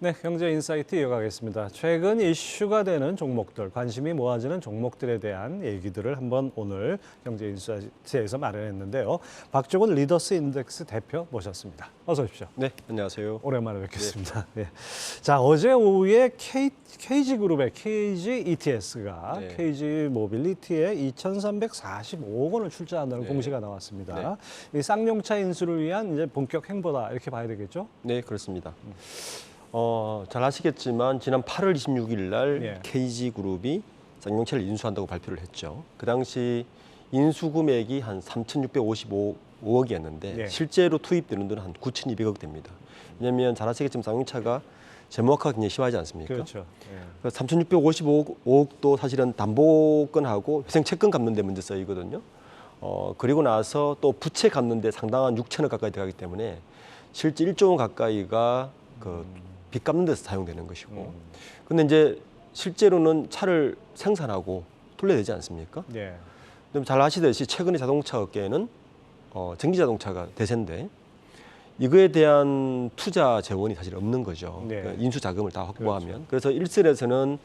네, 경제 인사이트 이어가겠습니다. 최근 이슈가 되는 종목들, 관심이 모아지는 종목들에 대한 얘기들을 한번 오늘 경제 인사이트에서 마련했는데요. 박종훈 리더스 인덱스 대표 모셨습니다. 어서 오십시오. 네, 안녕하세요. 오랜만에 뵙겠습니다. 네. 자, 어제 오후에 KG그룹의 KG ETS가 네. KG 모빌리티에 2,345억 원을 출자한다는 공시가 나왔습니다. 이 쌍용차 인수를 위한 이제 본격 행보다 이렇게 봐야 되겠죠? 네, 그렇습니다. 잘 아시겠지만 지난 8월 26일 날 예. KG그룹이 쌍용차를 인수한다고 발표를 했죠. 그 당시 인수 금액이 한 3,655억이었는데 예. 실제로 투입되는 돈은 한 9,200억 됩니다. 왜냐하면 잘 아시겠지만 쌍용차가 재무학화가 굉장히 심하지 않습니까? 그렇죠. 예. 3,655억도 사실은 담보권하고 회생 채권 갚는 데 문제 써이거든요. 그리고 나서 또 부채 갚는 데 상당한 6천억 가까이 들어가기 때문에 실제 1조 원 가까이가 그 빚 갚는 데서 사용되는 것이고. 근데 이제 실제로는 차를 생산하고 돌려야 되지 않습니까? 예. 그럼 잘 아시듯이 최근에 자동차 업계에는 전기 자동차가 대세인데 이거에 대한 투자 재원이 사실 없는 거죠. 네. 그러니까 인수 자금을 다 확보하면. 그렇죠. 그래서 일선에서는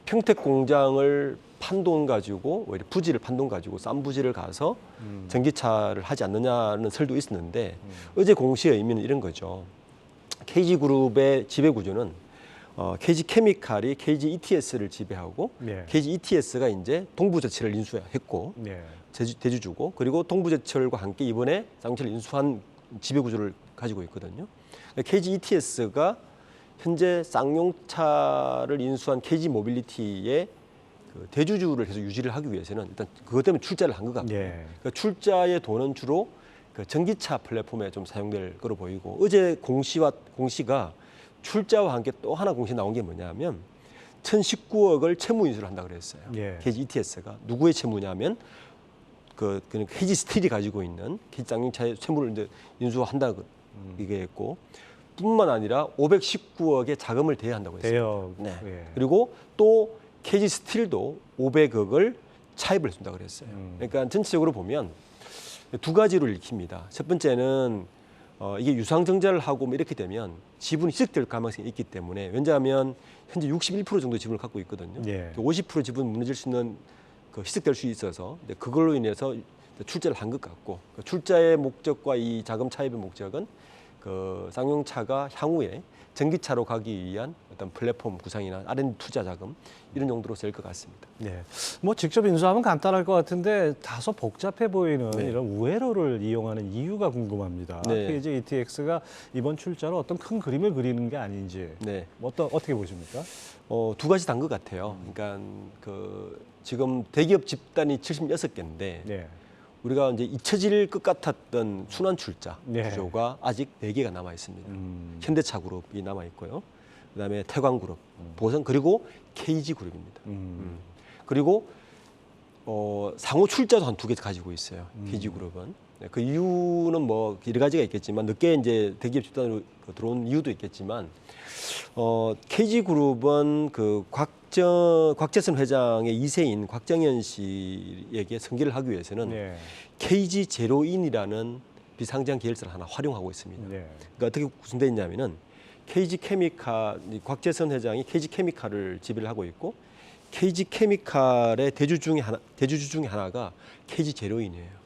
평택 공장을 판돈 가지고 오히려 부지를 판돈 가지고 싼 부지를 가서 전기차를 하지 않느냐는 설도 있었는데 어제 공시의 의미는 이런 거죠. KG그룹의 지배 구조는 KG케미칼이 KG ETS를 지배하고 네. KG ETS가 이제 동부제철을 인수했고 네. 대주주고 그리고 동부제철과 함께 이번에 쌍용차를 인수한 지배 구조를 가지고 있거든요. KG ETS가 현재 쌍용차를 인수한 KG 모빌리티의 그 대주주를 계속 유지를 하기 위해서는 일단 그것 때문에 출자를 한 것 같고요. 예. 그러니까 출자의 돈은 주로 그 전기차 플랫폼에 좀 사용될 거로 보이고 어제 공시가 출자와 함께 또 하나 공시 나온 게 뭐냐면 1,019억을 채무 인수를 한다 그랬어요. 예. KG ETS가 누구의 채무냐면 그냥 KG 스틸이 가지고 있는 KG 쌍용차의 채무를 이제 인수한다 이게 했고 뿐만 아니라 519억의 자금을 대여한다고 했어요. 대여. 네. 예. 그리고 또 KG 스틸도 500억을 차입을 해준다 그랬어요. 그러니까 전체적으로 보면 두 가지로 읽힙니다. 첫 번째는 이게 유상증자를 하고 뭐 이렇게 되면 지분이 희석될 가능성이 있기 때문에 왜냐하면 현재 61% 정도 지분을 갖고 있거든요. 예. 50% 지분 무너질 수 있는 그 희석될 수 있어서 그걸로 인해서 출자를 한 것 같고 그 출자의 목적과 이 자금 차입의 목적은 그 쌍용차가 향후에 전기차로 가기 위한 어떤 플랫폼 구상이나 R&D 투자 자금 이런 용도로 쓸 것 같습니다. 네. 뭐 직접 인수하면 간단할 것 같은데 다소 복잡해 보이는 네. 이런 우회로를 이용하는 이유가 궁금합니다. 네. KG ETX가 이번 출자로 어떤 큰 그림을 그리는 게 아닌지 네. 어떻게 보십니까? 두 가지 단 것 같아요. 그러니까 지금 대기업 집단이 76개인데 네. 우리가 이제 잊혀질 것 같았던 순환 출자 네. 구조가 아직 4개가 남아 있습니다. 현대차 그룹이 남아 있고요. 그다음에 태광 그룹, 보성 그리고 KG 그룹입니다. 그리고 상호 출자도 한 2개 가지고 있어요. KG 그룹은. 네, 그 이유는 뭐 여러 가지가 있겠지만 늦게 이제 대기업 집단으로 들어온 이유도 있겠지만 KG 그룹은 그 곽재선 회장의 2세인 곽정현 씨에게 승계를 하기 위해서는 네. KG 제로인이라는 비상장 계열사를 하나 활용하고 있습니다. 네. 그러니까 어떻게 구성되어 있냐면은 KG 케미칼 곽재선 회장이 KG 케미칼을 지배를 하고 있고 KG 케미칼의 대주주 중에 하나가 KG 제로인이에요.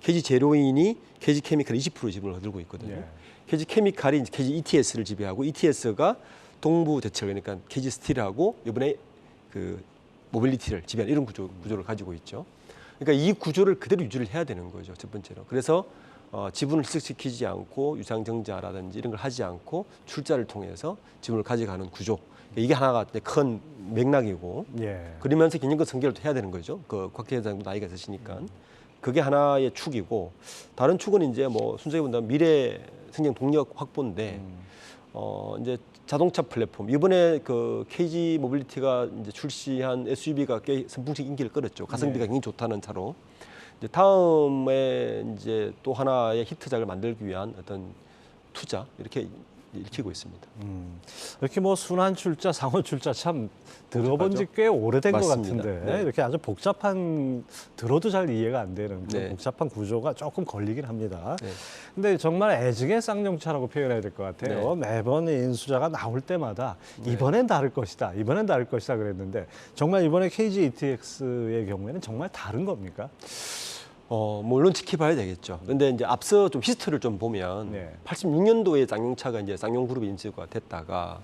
KG 제로인이 KG 케미칼 20% 지분을 거들고 있거든요. 네. KG 케미칼이 이제 KG ETS를 지배하고 ETS가 동부 제철 그러니까 KG 스틸하고 이번에 그 모빌리티를 지배하는 이런 구조를 가지고 있죠. 그러니까 이 구조를 그대로 유지를 해야 되는 거죠. 첫 번째로. 그래서 지분을 희석시키지 않고 유상증자라든지 이런 걸 하지 않고 출자를 통해서 지분을 가져가는 구조. 이게 하나가 큰 맥락이고 예. 그러면서 경영권 승계를 또 해야 되는 거죠. 그 곽 회장도 나이가 있으시니까. 그게 하나의 축이고 다른 축은 이제 뭐 순서에 본다면 미래 생존 동력 확보인데 이제 자동차 플랫폼 이번에 그 KG 모빌리티가 이제 출시한 SUV가 꽤 선풍적 인기를 끌었죠. 가성비가 굉장히 좋다는 차로. 이제 다음에 이제 또 하나의 히트작을 만들기 위한 어떤 투자 이렇게 읽히고 있습니다. 이렇게 뭐 순환 출자, 상호 출자 참 들어본 지 복잡하죠? 꽤 오래된 것 맞습니다. 같은데 네. 이렇게 아주 복잡한 들어도 잘 이해가 안 되는 그런 네. 복잡한 구조가 조금 걸리긴 합니다. 네. 근데 정말 애증의 쌍용차라고 표현해야 될 것 같아요. 매번 인수자가 나올 때마다 이번엔 다를 것이다, 이번엔 다를 것이다 그랬는데 정말 이번에 KG ETX의 경우에는 정말 다른 겁니까? 물론 지켜봐야 되겠죠. 근데 이제 앞서 좀 히스토리를 좀 보면 네. 86년도에 쌍용차가 이제 쌍용그룹이 인수가 됐다가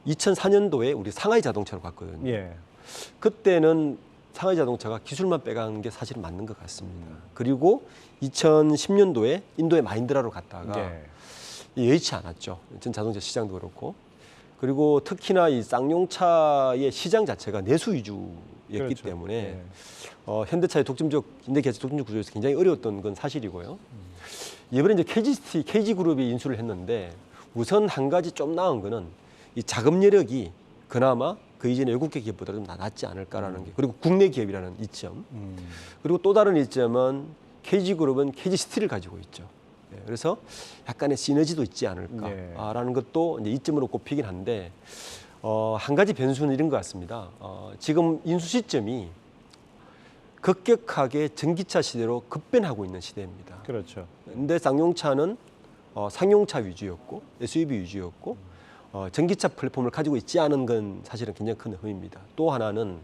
2004년도에 우리 상하이 자동차로 갔거든요. 예. 그때는 상하이 자동차가 기술만 빼간 게 사실은 맞는 것 같습니다. 그리고 2010년도에 인도의 마힌드라로 갔다가 예. 예의치 않았죠. 전 자동차 시장도 그렇고. 그리고 특히나 이 쌍용차의 시장 자체가 내수 위주였기 그렇죠. 때문에 예. 현대차의 독점적 현대기아차 독점적 구조에서 굉장히 어려웠던 건 사실이고요. 이번에 이제 KG 그룹이 인수를 했는데 우선 한 가지 좀 나은 거는 이 자금 여력이 그나마 그 이전의 외국계 기업보다 좀 낫지 않을까라는 게, 그리고 국내 기업이라는 이점. 그리고 또 다른 이점은 KG 그룹은 KG 스틸을 가지고 있죠. 그래서 약간의 시너지도 있지 않을까라는 것도 이제 이점으로 꼽히긴 한데 한 가지 변수는 이런 것 같습니다. 지금 인수 시점이 급격하게 전기차 시대로 급변하고 있는 시대입니다. 그렇죠. 근데 쌍용차는 상용차 위주였고 SUV 위주였고 전기차 플랫폼을 가지고 있지 않은 건 사실은 굉장히 큰 흠입니다. 또 하나는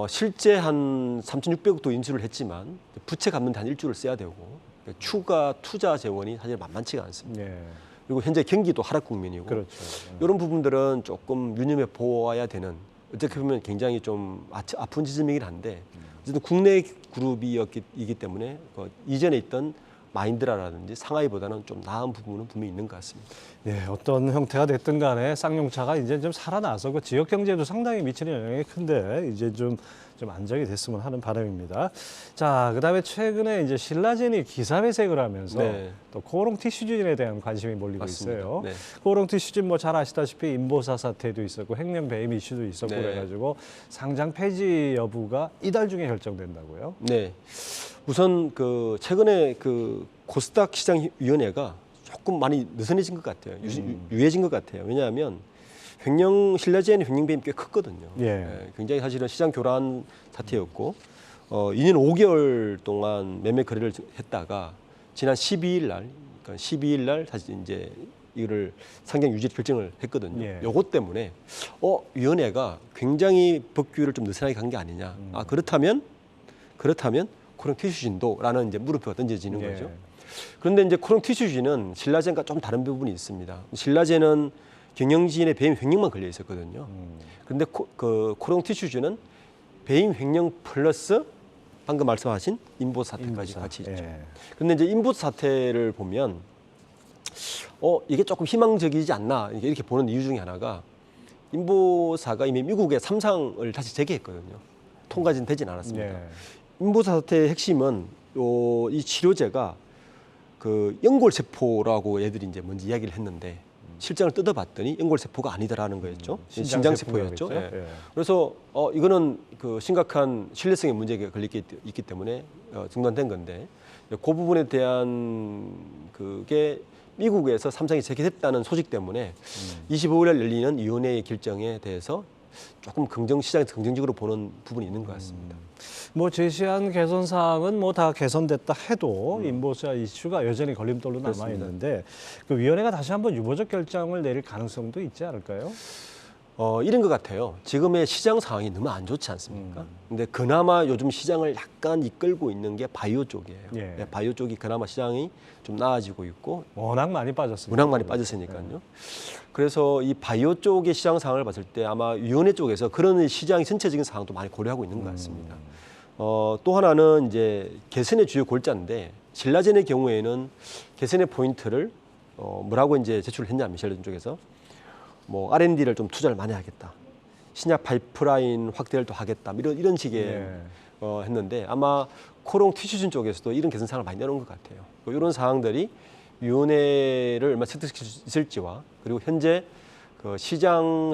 실제 한 3,600억도 인수를 했지만 부채 갚는 데 한 일주를 써야 되고 추가 투자 재원이 사실 만만치가 않습니다. 예. 그리고 현재 경기도 하락 국면이고 그렇죠. 이런 부분들은 조금 유념해 보아야 되는, 어떻게 보면 굉장히 좀 아픈 지점이긴 한데 어쨌든 국내 그룹이기 때문에 이전에 있던 마힌드라라든지 상하이보다는 좀 나은 부분은 분명히 있는 것 같습니다. 예, 어떤 형태가 됐든 간에 쌍용차가 이제 좀 살아나서 그 지역 경제에도 상당히 미치는 영향이 큰데 이제 좀 안정이 됐으면 하는 바람입니다. 자, 그다음에 최근에 이제 신라젠이 기사회생을 하면서 네. 또 코오롱 티슈진에 대한 관심이 몰리고 맞습니다. 있어요. 네. 코오롱 티슈진 뭐 잘 아시다시피 인보사 사태도 있었고 횡령 배임 이슈도 있었고 네. 그래가지고 상장 폐지 여부가 이달 중에 결정된다고요. 네. 우선 최근에 코스닥 시장위원회가 조금 많이 느슨해진 것 같아요. 유해진 것 같아요. 왜냐하면 신라젠의 횡령 배임이 꽤 컸거든요. 예. 굉장히 사실은 시장 교란 사태였고 2년 5개월 동안 매매 거래를 했다가 지난 12일 날 사실 이제 이거를 상장 유지 결정을 했거든요. 예. 요것 때문에 위원회가 굉장히 법규를 좀 느슨하게 간 게 아니냐. 그렇다면 코오롱 티슈진도라는 이제 물음표가 던져지는 예. 거죠. 그런데 이제 코오롱 티슈진은 신라젠과 좀 다른 부분이 있습니다. 신라젠은 경영진의 배임 횡령만 걸려 있었거든요. 그런데 코오롱 티슈진은 배임 횡령 플러스 방금 말씀하신 인보사 사태까지 같이 있죠. 예. 그런데 이제 인보사 사태를 보면 이게 조금 희망적이지 않나 이렇게 보는 이유 중에 하나가 인보사가 이미 미국의 삼상을 다시 재개했거든요. 통과는 되진 않았습니다. 예. 인보사 사태의 핵심은 이 치료제가 연골세포라고 애들이 이제 먼저 이야기를 했는데 실장을 뜯어봤더니 연골세포가 아니다라는 거였죠. 신장세포였죠. 예. 예. 그래서 이거는 심각한 신뢰성의 문제가 있기 때문에 중단된 건데 그 부분에 대한 그게 미국에서 삼성이 재개됐다는 소식 때문에 25일 날 열리는 위원회의 결정에 대해서 조금 시장에서 긍정적으로 보는 부분이 있는 것 같습니다. 뭐 제시한 개선 사항은 뭐 다 개선됐다 해도 인보사 이슈가 여전히 걸림돌로 남아 그렇습니다. 있는데 그 위원회가 다시 한번 유보적 결정을 내릴 가능성도 있지 않을까요? 이런 것 같아요. 지금의 시장 상황이 너무 안 좋지 않습니까? 근데 그나마 요즘 시장을 약간 이끌고 있는 게 바이오 쪽이에요. 예. 바이오 쪽이 그나마 시장이 좀 나아지고 있고 워낙 많이 빠졌습니다. 워낙 많이 빠졌으니까요. 그래서 이 바이오 쪽의 시장 상황을 봤을 때 아마 위원회 쪽에서 그런 시장의 전체적인 상황도 많이 고려하고 있는 것 같습니다. 또 하나는 이제 개선의 주요 골자인데 신라젠의 경우에는 개선의 포인트를 뭐라고 이제 제출을 했냐면 신라젠 쪽에서 뭐 R&D를 좀 투자를 많이 하겠다. 신약 파이프라인 확대를 또 하겠다. 이런 식의 예. 했는데 아마 코오롱 티슈진 쪽에서도 이런 개선 사항을 많이 내놓은 것 같아요. 이런 사항들이 위원회를 얼마나 설득시킬 수 있을지와 그리고 현재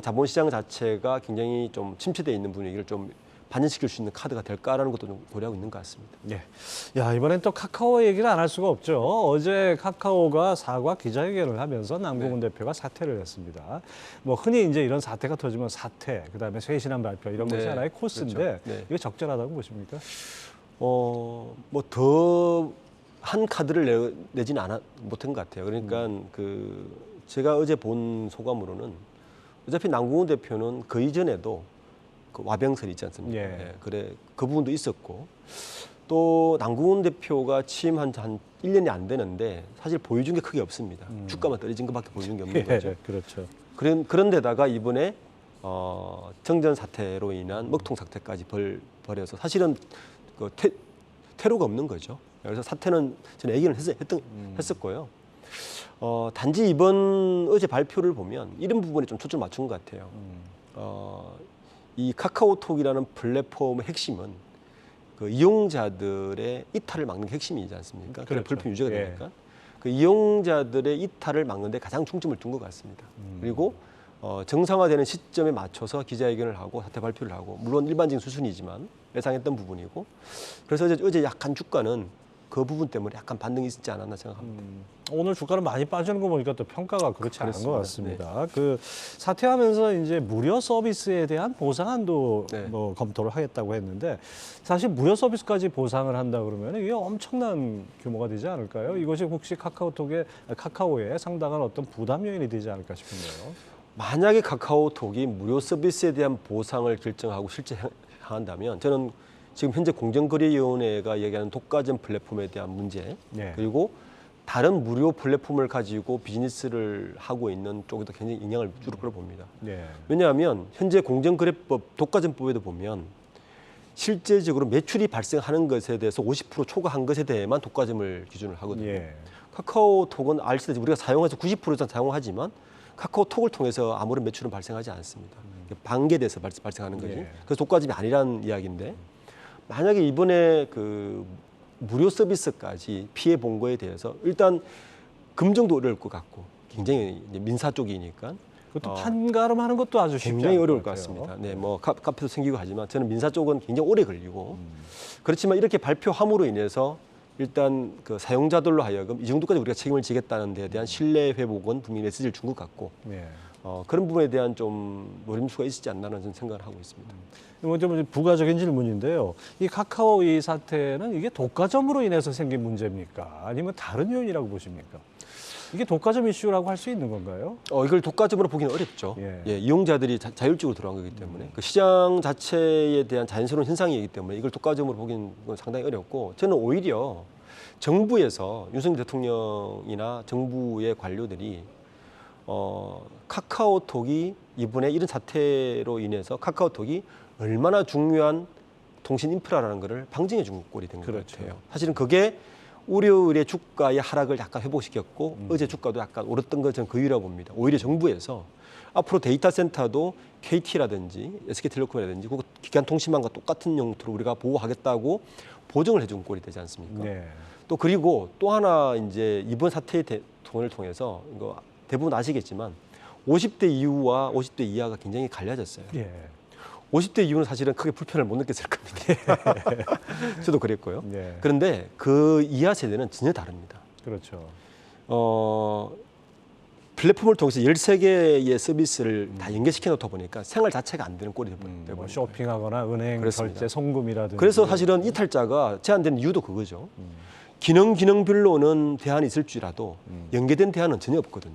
자본시장 자체가 굉장히 좀 침체되어 있는 분위기를 좀 반전시킬 수 있는 카드가 될까라는 것도 좀 고려하고 있는 것 같습니다. 예. 야, 이번엔 또 카카오 얘기를 안 할 수가 없죠. 어제 카카오가 사과 기자회견을 하면서 남궁훈 대표가 사퇴를 했습니다. 뭐 흔히 이제 이런 사태가 터지면 사퇴, 그다음에 쇄신한 발표 이런 것이 네, 하나의 코스인데 그렇죠. 네. 이거 적절하다고 보십니까? 뭐 더 한 카드를 내지는 못한 것 같아요. 그러니까 그 제가 어제 본 소감으로는 어차피 남궁훈 대표는 그 이전에도 그 와병설 있지 않습니까? 예. 예, 그래 그 부분도 있었고 또 남궁훈 대표가 취임한 한 1년이 안 되는데 사실 보여준 게 크게 없습니다. 주가만 떨어진 것밖에 보여준 게 없는 거죠. 그렇죠. 그런데다가 이번에 정전 사태로 인한 먹통 사태까지 벌여서 사실은 그 퇴로가 없는 거죠. 그래서 사태는 저는 예견을 했었고요. 단지 이번 어제 발표를 보면 이런 부분에 좀 초점을 맞춘 것 같아요. 이 카카오톡이라는 플랫폼의 핵심은 그 이용자들의 이탈을 막는 게 핵심이지 않습니까? 그렇죠. 플랫폼 유저가 예. 되니까. 그 이용자들의 이탈을 막는 데 가장 중점을 둔 것 같습니다. 그리고 정상화되는 시점에 맞춰서 기자회견을 하고 사태 발표를 하고 물론 일반적인 수순이지만 예상했던 부분이고 그래서 어제 약간 주가는 그 부분 때문에 약간 반등이 있지 않았나 생각합니다. 오늘 주가는 많이 빠지는 거 보니까 또 평가가 그렇지 않은 것 그렇습니다. 같습니다. 그 사퇴하면서 이제 무료 서비스에 대한 보상안도 네. 뭐 검토를 하겠다고 했는데 사실 무료 서비스까지 보상을 한다 그러면 이게 엄청난 규모가 되지 않을까요? 이것이 혹시 카카오에 상당한 어떤 부담 요인이 되지 않을까 싶은데요. 만약에 카카오톡이 무료 서비스에 대한 보상을 결정하고 실제 한다면 저는 지금 현재 공정거래위원회가 얘기하는 독과점 플랫폼에 대한 문제 네. 그리고 다른 무료 플랫폼을 가지고 비즈니스를 하고 있는 쪽에도 굉장히 영향을 줄 거로 봅니다. 네. 왜냐하면 현재 공정거래법 독과점법에도 보면 실제적으로 매출이 발생하는 것에 대해서 50% 초과한 것에 대해만 독과점을 기준을 하거든요. 예. 카카오톡은 알시다시피 우리가 사용해서 90% 이상 사용하지만 카카오톡을 통해서 아무런 매출은 발생하지 않습니다. 반개돼서 발생하는 거지. 예. 그래서 독과점이 아니라는 이야기인데 만약에 이번에 그 무료 서비스까지 피해 본 거에 대해서 일단 금정도 어려울 것 같고 굉장히 이제 민사 쪽이니까 그것도 판가름하는 것도 아주 쉽지 굉장히 않을 어려울 것 것 같아요. 같습니다. 네, 뭐 카페도 생기고 하지만 저는 민사 쪽은 굉장히 오래 걸리고 그렇지만 이렇게 발표함으로 인해서 일단 그 사용자들로 하여금 이 정도까지 우리가 책임을 지겠다는 데에 대한 신뢰 회복은 분명히 메시지를 준 것 같고 예. 그런 부분에 대한 좀 노림수가 있지 않나는 저는 생각을 하고 있습니다. 이건 좀 부가적인 질문인데요. 이 카카오 이 사태는 이게 독과점으로 인해서 생긴 문제입니까? 아니면 다른 요인이라고 보십니까? 이게 독과점 이슈라고 할 수 있는 건가요? 이걸 독과점으로 보기는 어렵죠. 예. 이용자들이 자율적으로 들어간 거기 때문에 그 시장 자체에 대한 자연스러운 현상이기 때문에 이걸 독과점으로 보기는 상당히 어렵고 저는 오히려 정부에서 윤석열 대통령이나 정부의 관료들이 카카오톡이 이번에 이런 사태로 인해서 카카오톡이 얼마나 중요한 통신 인프라라는 것을 방증해 준 꼴이 된 것 그렇죠. 같아요. 사실은 그게 월요일의 주가의 하락을 약간 회복시켰고 어제 주가도 약간 오랐던 것은 그 이유라고 봅니다. 오히려 정부에서 앞으로 데이터 센터도 KT라든지 SK텔레콤이라든지 그 기간통신망과 똑같은 용도로 우리가 보호하겠다고 보증을 해준 꼴이 되지 않습니까? 네. 또 그리고 또 하나 이제 이번 사태의 통을 통해서 이거 대부분 아시겠지만 50대 이후와 50대 이하가 굉장히 갈려졌어요. 예. 50대 이후는 사실은 크게 불편을 못 느꼈을 겁니다. 저도 그랬고요. 예. 그런데 그 이하 세대는 전혀 다릅니다. 그렇죠. 플랫폼을 통해서 13개의 서비스를 다 연계시켜 놓다 보니까 생활 자체가 안 되는 꼴이 되고 뭐 쇼핑하거나 은행 그렇습니다. 결제 송금이라든지. 그래서 사실은 이탈자가 제한된 이유도 그거죠. 기능별로는 대안이 있을지라도 연계된 대안은 전혀 없거든요.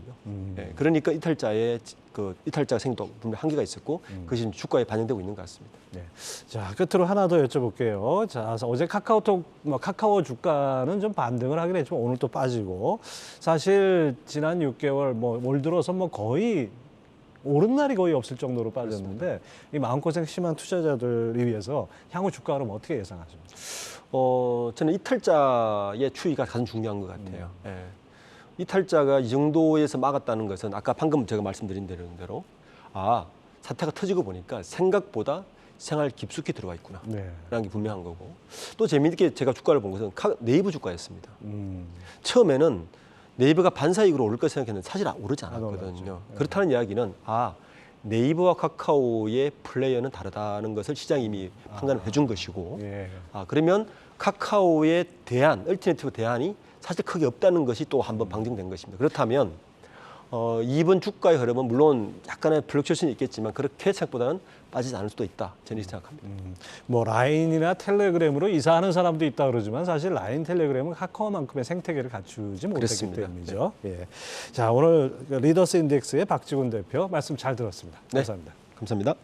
예, 그러니까 이탈자 생도 분명 한계가 있었고 그것이 주가에 반영되고 있는 것 같습니다. 네. 자, 끝으로 하나 더 여쭤볼게요. 자, 어제 카카오 주가는 좀 반등을 하긴 했지만 오늘 또 빠지고 사실 지난 6개월 올 들어서 거의 오른 날이 거의 없을 정도로 빠졌는데 이 마음고생 심한 투자자들을 위해서 향후 주가 흐름 어떻게 예상하십니까? 저는 이탈자의 추이가 가장 중요한 것 같아요. 예. 이탈자가 이 정도에서 막았다는 것은 아까 방금 제가 말씀드린 대로 사태가 터지고 보니까 생각보다 생활 깊숙이 들어가 있구나 네. 라는 게 분명한 거고 또 재미있게 제가 주가를 본 것은 네이버 주가였습니다. 음. 처음에는 네이버가 반사이익으로 오를 거 생각했는데 사실 오르지 않았거든요. 올랐죠. 그렇다는 이야기는 네이버와 카카오의 플레이어는 다르다는 것을 시장이 이미 판단을 해준 것이고 예. 그러면 카카오의 대안, 얼터너티브 대안이 사실 크게 없다는 것이 또 한번 방증된 것입니다. 그렇다면 이번 주가의 흐름은 물론 약간의 플럭처션이 있겠지만 그렇게 생각보다는 빠지지 않을 수도 있다. 저는 생각합니다. 뭐 라인이나 텔레그램으로 이사하는 사람도 있다 그러지만 사실 라인, 텔레그램은 카카오만큼의 생태계를 갖추지 못했기 그렇습니다. 때문이죠. 예. 자, 오늘 리더스 인덱스의 박지훈 대표 말씀 잘 들었습니다. 네. 감사합니다. 감사합니다.